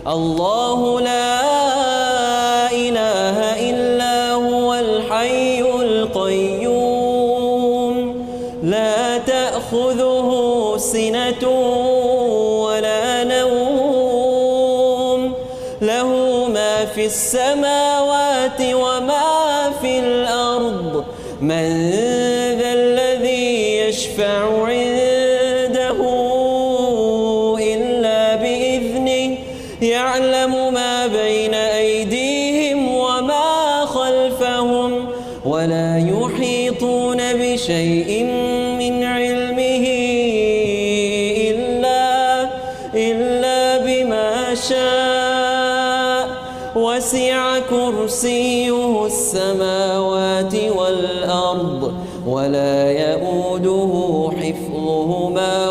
الله لا إله إلا هو الحي القيوم لا تأخذه سنة ولا نوم له ما في السماوات وما في الأرض من ذا الذي يشفع عنده إلا بإذنه يعلم ما بين أيديهم وما خلفهم ولا يحيطون بشيء من علمه إلا بما شاء وسع كرسيه السماوات والأرض ولا يؤوده حفظهما